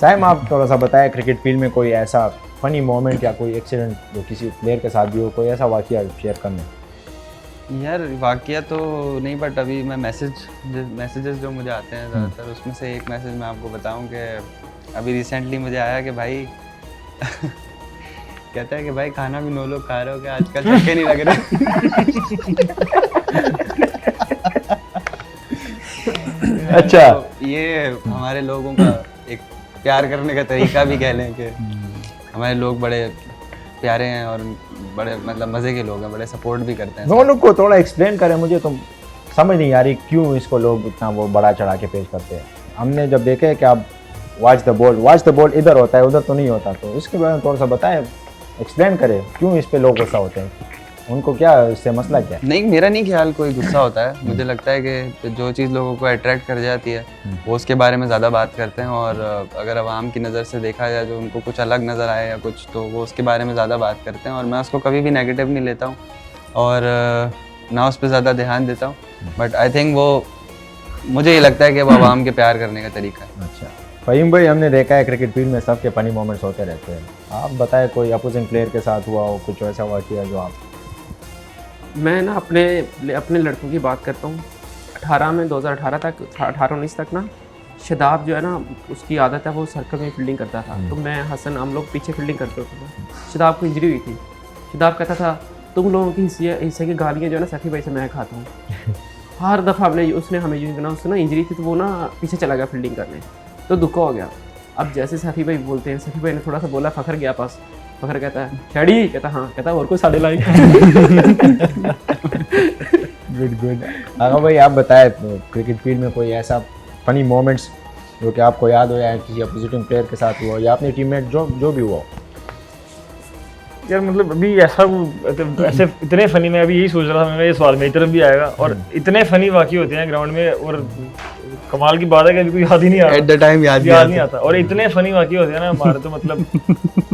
साहिम आप थोड़ा सा बताएं क्रिकेट फील्ड में कोई ऐसा फनी मोमेंट या कोई एक्सीडेंट जो किसी प्लेयर के साथ भी हो, कोई ऐसा वाकया शेयर करना। यार वाकया तो नहीं, बट अभी मैं मैसेजेस जो मुझे आते हैं ज़्यादातर, उसमें से एक मैसेज मैं आपको बताऊं कि अभी रिसेंटली मुझे आया कि भाई कहता है कि भाई खाना भी 9 लोग खा रहे हो क्या आजकल, छक्के नहीं लग रहे। अच्छा, तो ये हमारे लोगों का एक प्यार करने का तरीका भी कह लें कि हमारे लोग बड़े प्यारे हैं और बड़े मतलब मज़े के लोग हैं, बड़े सपोर्ट भी करते हैं। दोनों को थोड़ा एक्सप्लेन करें, मुझे तो समझ नहीं आ रही क्यों इसको लोग इतना वो बड़ा चढ़ा के पेश करते हैं। हमने जब देखे कि आप वॉच द बॉल इधर होता है उधर तो नहीं होता, तो इसके बारे में थोड़ा सा बताएं, एक्सप्लेन करें क्यों इस पे लोग गुस्सा होते हैं, उनको क्या इससे मसला क्या है। नहीं, मेरा नहीं ख्याल कोई गुस्सा होता है। मुझे लगता है कि जो चीज़ लोगों को अट्रैक्ट कर जाती है वो उसके बारे में ज़्यादा बात करते हैं, और अगर आवाम की नज़र से देखा जाए जो उनको कुछ अलग नज़र आए या कुछ, तो वो उसके बारे में ज़्यादा बात करते हैं। और मैं उसको कभी भी नेगेटिव नहीं लेता हूँ और ना उस पर ज़्यादा ध्यान देता हूँ, बट आई थिंक वो मुझे ये लगता है कि वो आवाम के प्यार करने का तरीका है। अच्छा फ़हीम भाई, हमने देखा है क्रिकेट फील्ड में सबके फनी मोमेंट्स होते रहते हैं, आप बताएं कोई अपोजिंग प्लेयर के साथ हुआ हो कुछ ऐसा वाकया जो आप। मैं ना अपने लड़कों की बात करता हूँ। 2018 तक 18-19 तक ना शदाब जो है ना, उसकी आदत है वो सर्कल में फील्डिंग करता था, तो मैं हसन हम लोग पीछे फील्डिंग करते थे। शदाब को इंजरी हुई थी। शदाब कहता था तुम लोगों की हिस्से की गालियाँ जो है ना सफ़ी भाई से मैं खाता हूँ। हर दफ़ा उसने हमें यूँ करना, उससे ना इंजरी थी तो वो ना पीछे चला गया फील्डिंग करने, तो दुक्का हो गया। अब जैसे सफ़ी भाई बोलते हैं, सफ़ी भाई ने थोड़ा सा बोला, फ़खर गया पास, फ़खर कहता है खैडी, कहता हाँ, कहता और कोई साढ़े लाइक। गुड। हाँ भाई, आप बताएं क्रिकेट फील्ड में कोई ऐसा फनी मोमेंट्स जो कि आपको याद हो या किसी अपोजिटिंग प्लेयर के साथ हुआ या अपने टीममेट जो भी हुआ। यार मतलब अभी ऐसे इतने फनी, मैं अभी यही सोच रहा था, मेरा ये सवाल मेरी तरफ भी आएगा, और इतने फनी वाकई होते हैं ग्राउंड में, और कमाल की बात है कि अभी कोई याद ही नहीं आ रहा, एट द टाइम याद नहीं आता। और इतने फनी वाकई होते हैं ना हमारे, तो मतलब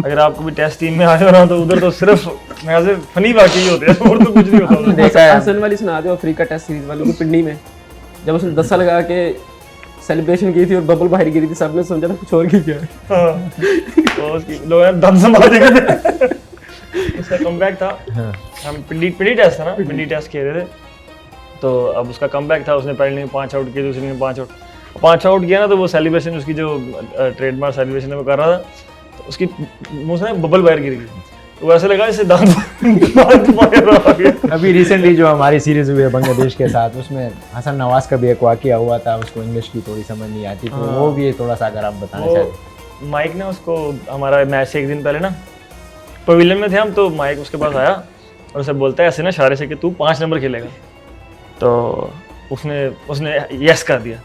अगर आपको भी टेस्ट टीम में आए हो ना, तो उधर तो सिर्फ ऐसे फनी वाकई होते हैं और तो कुछ नहीं होता। देखा है हसन वाली सुना दो, अफ्रीका टेस्ट सीरीज वाली, पिंडी में जब उसने 10 लगा के सेलिब्रेशन की थी और बबल बाहर गिरी थी, सबने समझा था कुछ और की क्या है। हाँ, तो उसकी लोग दम से मार देंगे। उसका कमबैक था, हम पिंडी टेस्ट था ना, पिंडी टेस्ट खेल रहे थे, तो अब उसका कमबैक था, उसने पहले में 5 आउट किए, दूसरे में 5 आउट किया ना, तो वो सेलिब्रेशन उसकी जो ट्रेडमार्क सेलिब्रेशन है वो कर रहा था, तो उसकी मुंह से बबल बाहर गिर गई, तो वैसे लगा जैसे दांत बाहर आ गया। अभी रिसेंटली जो हमारी सीरीज हुई है बांग्लादेश के साथ, उसमें हसन नवाज का भी एक वाकया हुआ था, उसको इंग्लिश की थोड़ी समझ नहीं आती, तो वो भी थोड़ा सा अगर आप बताना चाहें। माइक ने उसको, हमारा मैच से एक दिन पहले ना पवेलियन में थे हम, तो माइक उसके पास आया और उसे बोलता है ऐसे ना इशारे से कि तू 5 नंबर खेलेगा, तो उसने यस कर दिया,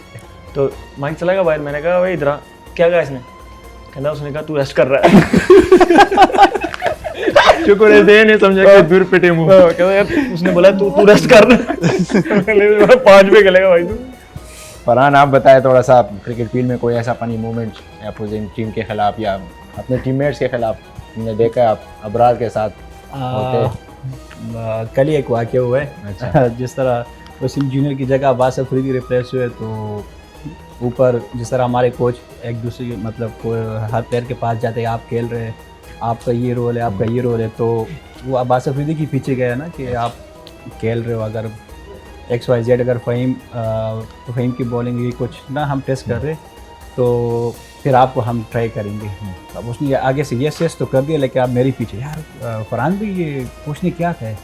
तो माइक चला गया बाहर। मैंने कहा भाई इधर आ, क्या कहा इसने, कहता उसने कहा तू रेस्ट कर रहा है। शुक्र है दे नहीं समझा कि दूर पिटे मुंह। कहता यार उसने बोला तू रेस्ट कर रहा है, 5 पे खेलेगा भाई तू। फरहान, आप बताएं थोड़ा सा क्रिकेट फील्ड में कोई ऐसा फनी मोमेंट अपोजिंग टीम के खिलाफ या अपने टीममेट्स के खिलाफ हमने देखा आप अबरार के साथ होते। कल ही एक वाक़या हुआ है। अच्छा। जिस तरह वसीम जूनियर की जगह अब्बास अफरीदी रिप्लेस हुए, तो ऊपर जिस तरह हमारे कोच एक दूसरे के मतलब हर प्लेयर के पास जाते हैं, आप खेल रहे हैं, आपका ये रोल है, आपका ये रोल है, तो वो अब्बास अफरीदी के पीछे गया ना कि आप खेल रहे हो, अगर XYZ अगर फ़हीम की बॉलिंग ये कुछ ना हम टेस्ट कर रहे, तो फिर आपको हम ट्राई करेंगे। अब उसने आगे से यस तो कर दिया, लेकिन आप मेरे पीछे, यार फरहान भी ये पूछने क्या था,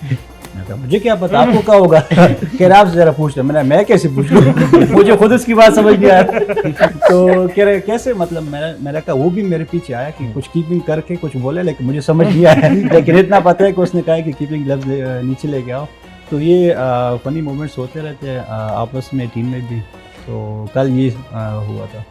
मुझे क्या पता आपको क्या होगा, कह रहा आपसे ज़रा पूछ लो। मैं कैसे पूछ लूँ, मुझे खुद उसकी बात समझ नहीं आया। तो कह रहे कैसे, मतलब मैंने कहा वो भी मेरे पीछे आया कि कुछ कीपिंग करके कुछ बोले, लेकिन मुझे समझ नहीं आया। लेकिन इतना पता है कि उसने कहा कि कीपिंग लफ्ज़ नीचे लेके आओ। तो ये फ़नी मोमेंट्स होते रहते हैं आपस में, टीम में भी। तो कल ये हुआ था।